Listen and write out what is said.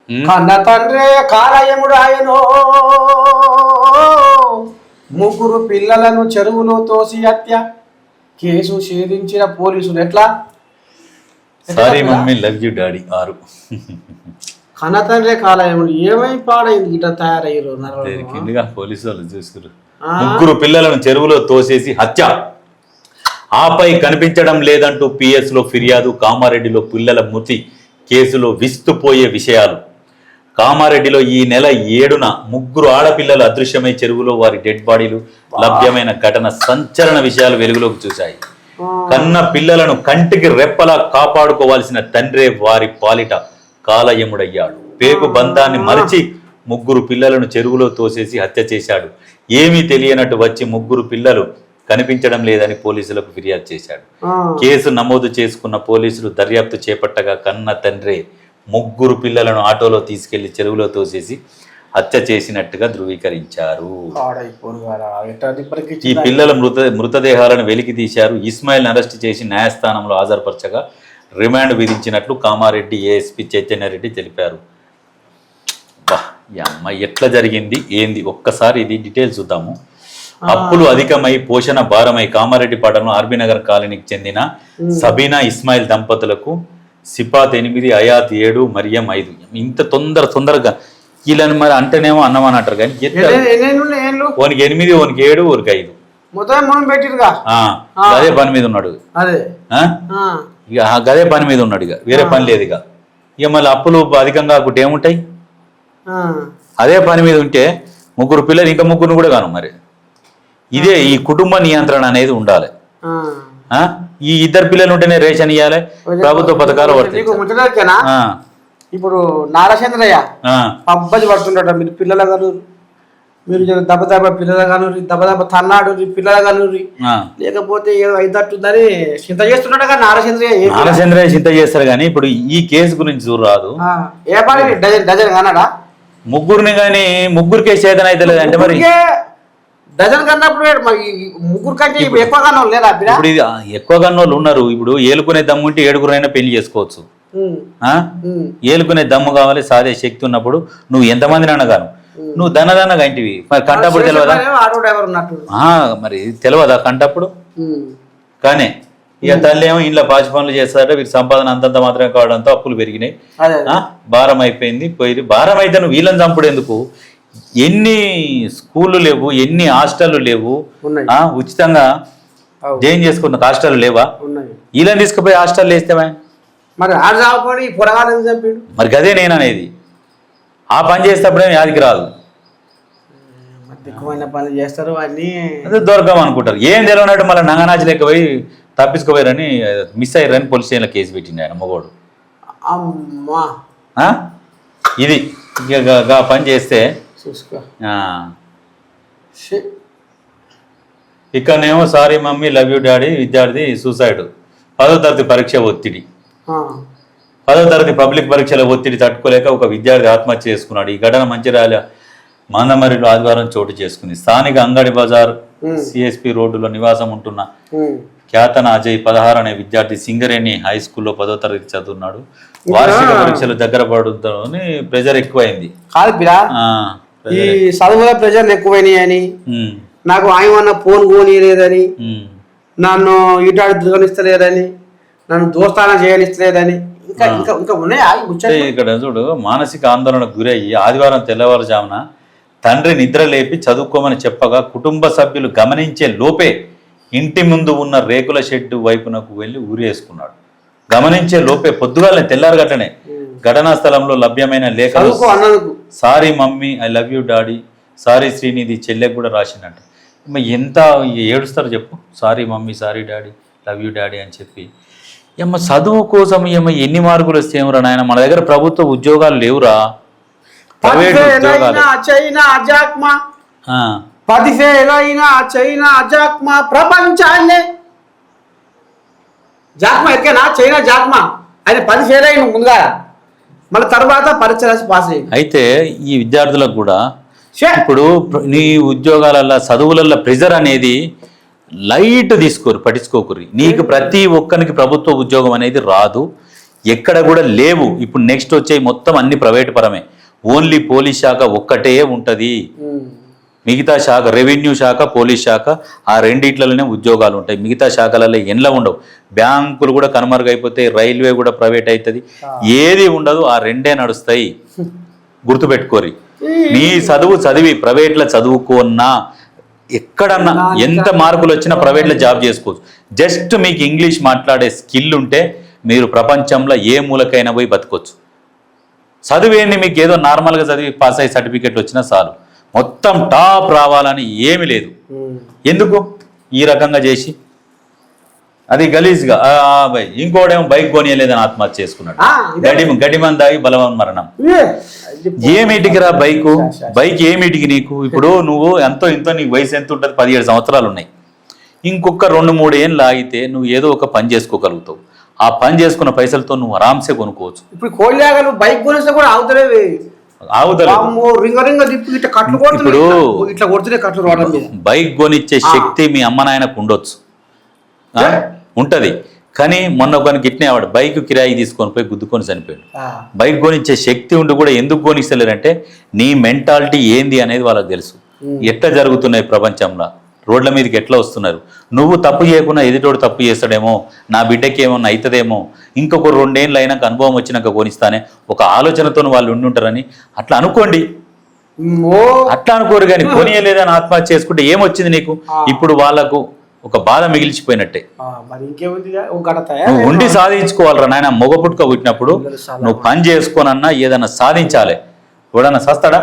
కన్న తండ్రే కాలయముడు ఆయనో ముగ్గురు పిల్లలను చెరువులో తోసి హత్య కేసు ఛేదించిన పోలీసులు. ఎట్లా? Sorry mummy love you daddy 6. కన్న తండ్రే కాలయముడు ఏమై పాడైంది ఇట్లా తయారయ్యారు. పోలీసు వాళ్ళు చూసుకురు. ముగ్గురు పిల్లలను చెరువులో తోసేసి హత్య, ఆపై కనిపించడం లేదంటూ పిఎస్ లో ఫిర్యాదు. కామారెడ్డిలో పిల్లల మృతి కేసులో విస్తుపోయే విషయాలు. కామారెడ్డిలో ఈ నెల 7న ముగ్గురు ఆడపిల్లలు అదృశ్యమై చెరువులో వారి డెడ్ బాడీలు లభ్యమైన ఘటన సంచలన విషయాలు వెలుగులోకి చూశాయి. కన్న పిల్లలను కంటికి రెప్పలా కాపాడుకోవాల్సిన తండ్రే వారి పాలిట కాలయముడయ్యాడు. పేగు బంధాన్ని మరిచి ముగ్గురు పిల్లలను చెరువులో తోసేసి హత్య చేశాడు. ఏమీ తెలియనట్టు వచ్చి ముగ్గురు పిల్లలు కనిపించడం లేదని పోలీసులకు ఫిర్యాదు చేశాడు. కేసు నమోదు చేసుకున్న పోలీసులు దర్యాప్తు చేపట్టగా కన్న తండ్రే ముగ్గురు పిల్లలను ఆటోలో తీసుకెళ్లి చెరువులో తోసేసి హత్య చేసినట్టుగా ధృవీకరించారు. ఈ పిల్లల మృతదేహాలను వెలికి తీశారు. ఇస్మాయిల్ అరెస్ట్ చేసి న్యాయస్థానంలో హాజరుపరచగా రిమాండ్ విధించినట్లు కామారెడ్డి ఏఎస్పీ చైతన్యారెడ్డి తెలిపారు. ఈ అమ్మాయి ఎట్లా జరిగింది ఏంది ఒక్కసారి ఇది డీటెయిల్స్ చూద్దాము. అప్పులు అధికమై పోషణ భారమై కామారెడ్డి పట్టణం ఆర్బీనగర్ కాలనీకి చెందిన సబీనా ఇస్మాయిల్ దంపతులకు సిపాత్ 8, అయాత్ 7, మరియం 5. ఇంత తొందరగా వీళ్ళని మరి అంటేనేమో అన్నమని అంటారు కానీ ఓనికి 8, ఓనికి 7, ఓనికి 5 అదే పని మీద ఉన్నాడు. ఇక గదే పని మీద ఉన్నాడు. ఇక వేరే పని లేదు. ఇక మళ్ళీ అప్పులు అధికంగా కాకుండా ఏముంటాయి? అదే పని మీద ఉంటే ముగ్గురు పిల్లలు ఇంకా ముగ్గురు కూడా కాను. మరి ఇదే ఈ కుటుంబ నియంత్రణ అనేది ఉండాలి. ఈ ఇద్దరు పిల్లలు ఉంటేనే రేషన్ ఇవ్వాలి, ప్రభుత్వ పథకాలు ఇప్పుడు నారచంద్రయ్య పబ్బది పడుతుంటాడు. మీరు పిల్లల గారు మీరు దెబ్బ పిల్లల గాను దెబ్బ తన్నాడు పిల్లల గాను లేకపోతే ఏదో అయితట్టుందని చింత చేస్తున్నాడు కదా నారచంద్రయ్య చింత చేస్తారు. కానీ ఇప్పుడు ఈ కేసు గురించి చూడరాదు. ఏ పని డజన్ కానాడా ముగ్గురిని కానీ ముగ్గురు కేసు చేతన అయితే లేదంటే మరి డజన్ కన్నప్పుడు ముగ్గురు కంటే ఎక్కువ కన్నోళ్ళు లేదా? ఇప్పుడు ఎక్కువ కన్నోళ్ళు ఉన్నారు. ఇప్పుడు ఏలుకునే దమ్ము ఉంటే 7గురైనా పెళ్లి చేసుకోవచ్చు. ఏలుకునే దమ్ము కావాలి, సాదే శక్తి ఉన్నప్పుడు నువ్వు ఎంతమందిని అనగాను నువ్వు దన్నదన్నగా ఇంటివి. మరి కంటప్పుడు తెలియదా? మరి తెలియదా కంటప్పుడు? కానీ ఇక తల్లి ఏమో ఇంట్లో పాచి పనులు చేస్తారట. వీరి సంపాదన అంతంత మాత్రమే కావడంతో అప్పులు పెరిగినాయి. భారం అయిపోయింది. పోయి భారం అయితే నువ్వు వీళ్ళని చంపుడు ఎందుకు? ఎన్ని స్కూళ్ళు లేవు, ఎన్ని హాస్టళ్ళు లేవు, ఉచితంగా జైన్ చేసుకున్న హాస్టల్ లేవా? వీళ్ళని తీసుకుపోయి హాస్టల్ వేస్తేవా? మరి గదే నేను అనేది. ఆ పని చేసేటప్పుడే యాదికి రాదు. పనులు చేస్తారు అన్ని దొరకం అనుకుంటారు. ఏం తెలియనట్టు మళ్ళీ నంగనాచి లెక్క పోయి తప్పించుకోపోయారని మిస్ అయ్యారని పోలీస్ స్టేషన్లో కేసు పెట్టింది ఆయన మగోడు. ఇది ఇక పని చేస్తే ఇక్కడనేమో sorry mummy love you daddy విద్యార్థి సూసైడ్. 10వ తరగతి పరీక్ష ఒత్తిడి. 10వ తరగతి పబ్లిక్ పరీక్షల ఒత్తిడి తట్టుకోలేక ఒక విద్యార్థి ఆత్మహత్య చేసుకున్నాడు. ఈ ఘటన మంచిర్యాల మందమరిలో ఆదివారం చోటు చేసుకుంది. స్థానిక అంగడి బజార్ సిఎస్పి రోడ్డులో నివాసం ఉంటున్న ఖ్యాతన అజయ్ 16 అనే విద్యార్థి సింగరేణి హై స్కూల్లో 10వ తరగతి చదువుతున్నాడు. వార్షిక పరీక్షలు దగ్గర పడుతూ ప్రెజర్ ఎక్కువైంది. ఈ చదువుల ప్రెజర్లు ఎక్కువైనాయని, నాకు ఆయన ఫోన్ కోనియలేదని, నన్ను ఈటాడు దిగనిస్తలేదని, నన్ను దోస్తాన చేయనిస్తలేదని ఇంకా ఇంకా ఇంకా ఉన్నాయా? ఇక్కడ చూడు, మానసిక ఆందోళనకు గురయ్యి ఆదివారం తెల్లవారుజామున తండ్రి నిద్ర లేపి చదువుకోమని చెప్పగా కుటుంబ సభ్యులు గమనించే లోపే ఇంటి ముందు ఉన్న రేకుల షెడ్డు వైపునకు వెళ్ళి ఊరేసుకున్నాడు. గమనించే లోపే పొద్దుగాలనే తెల్లారగట్టనే ఘటనా స్థలంలో లభ్యమైన లేఖలు sorry mummy I love you daddy, sorry Srinidhi చెల్లెకు కూడా రాసిందంట. ఎంత ఏడుస్తారు చెప్పు, sorry mummy, sorry daddy, love you daddy అని చెప్పి. ఏమ్మ చదువు కోసం ఏమో ఎన్ని మార్కులు వస్తే ఏమరా నాయన, మన దగ్గర ప్రభుత్వ ఉద్యోగాలు లేవురా, ప్రైవేట్ ఉద్యోగాలు. ప్రపంచాన్ని జాక్మా ఎక్కేనా చైనా జాక్మా ఆయన 10 ఫెయిల్ అయిన ముందుగా మళ్ళీ తర్వాత పరీక్ష రాసి పాస్ అయ్యి. అయితే ఈ విద్యార్థులకు కూడా ఇప్పుడు నీ ఉద్యోగాలల్లో చదువులలో ప్రెజర్ అనేది లైట్ తీసుకోరు, పట్టించుకోకూరి. నీకు ప్రతి ఒక్కరికి ప్రభుత్వ ఉద్యోగం అనేది రాదు. ఎక్కడ కూడా లేవు. ఇప్పుడు నెక్స్ట్ వచ్చే మొత్తం అన్ని ప్రైవేట్ పరమే. ఓన్లీ పోలీస్ శాఖ ఒక్కటే ఉంటుంది. మిగతా శాఖ రెవెన్యూ శాఖ, పోలీస్ శాఖ, ఆ రెండిట్లలోనే ఉద్యోగాలు ఉంటాయి. మిగతా శాఖలలో ఎండ్ల ఉండవు. బ్యాంకులు కూడా కనుమరుగైపోతాయి, రైల్వే కూడా ప్రైవేట్ అవుతుంది, ఏది ఉండదు. ఆ రెండే నడుస్తాయి. గుర్తుపెట్టుకోరి. నీ చదివి ప్రైవేట్లో చదువుకున్నా ఎక్కడన్నా ఎంత మార్కులు వచ్చినా ప్రైవేట్లో జాబ్ చేసుకోవచ్చు. జస్ట్ మీకు ఇంగ్లీష్ మాట్లాడే స్కిల్ ఉంటే మీరు ప్రపంచంలో ఏ మూలకైనా పోయి బతకొచ్చు. చదివేంది మీకు ఏదో నార్మల్గా చదివి పాస్ అయ్యి సర్టిఫికెట్ వచ్చినా చాలు. మొత్తం టాప్ రావాలని ఏమి లేదు. ఎందుకు ఈ రకంగా చేసి అది గలీజ్గా ఇంకోడేమో బైక్ కొనియలేదని ఆత్మహత్య చేసుకున్నాడు. గడిమని దాగి బలవన్ మరణం. ఏమిటికి రా బైక్ ఏమిటికి నీకు? ఇప్పుడు నువ్వు ఎంతో ఇంతో నీకు వయసు ఎంత ఉంటుంది? 17 సంవత్సరాలు ఉన్నాయి. ఇంకొక 2-3 ఏళ్ళు ఆగితే నువ్వు ఏదో ఒక పని చేసుకోగలుగుతావు. ఆ పని చేసుకున్న పైసలతో నువ్వు ఆరాంసే కొనుక్కోవచ్చు. ఇప్పుడు కోళ్ళగా బైక్ కొనిస్తే కూడా ఆగుతలేవు. ఇప్పుడు బైక్ కొనిచ్చే శక్తి మీ అమ్మ నాయనకు ఉండొచ్చు, ఉంటది. కానీ మొన్న ఒకరికి గిట్నే ఆవాడు బైక్ కిరాయి తీసుకొని పోయి గుద్దుకొని చనిపోయాడు. బైక్ కొనిచ్చే శక్తి ఉండి కూడా ఎందుకు కొనిస్తలేరంటే నీ మెంటాలిటీ ఏంది అనేది వాళ్ళకి తెలుసు. ఎట్లా జరుగుతున్నాయి ప్రపంచంలో, రోడ్ల మీదకి ఎట్లా వస్తున్నారు. నువ్వు తప్పు చేయకుండా ఎదుటోడు తప్పు చేస్తాడేమో, నా బిడ్డకి ఏమన్నా అవుతుందేమో, ఇంకొక 2 ఏళ్ళు అయినాక అనుభవం వచ్చినాక కొనిస్తానే ఒక ఆలోచనతో వాళ్ళు ఉండి ఉంటారని అట్లా అనుకోండి. అట్లా అనుకోరు. కానీ కొనియలేదని ఆత్మహత్య చేసుకుంటే ఏమొచ్చింది నీకు? ఇప్పుడు వాళ్ళకు ఒక బాధ మిగిల్చిపోయినట్టే. నువ్వు ఉండి సాధించుకోవాలరా నాయన. మొగ పుట్టుక పుట్టినప్పుడు నువ్వు పని చేసుకోనన్నా ఏదన్నా సాధించాలి. ఎవడన్నా సస్తాడా?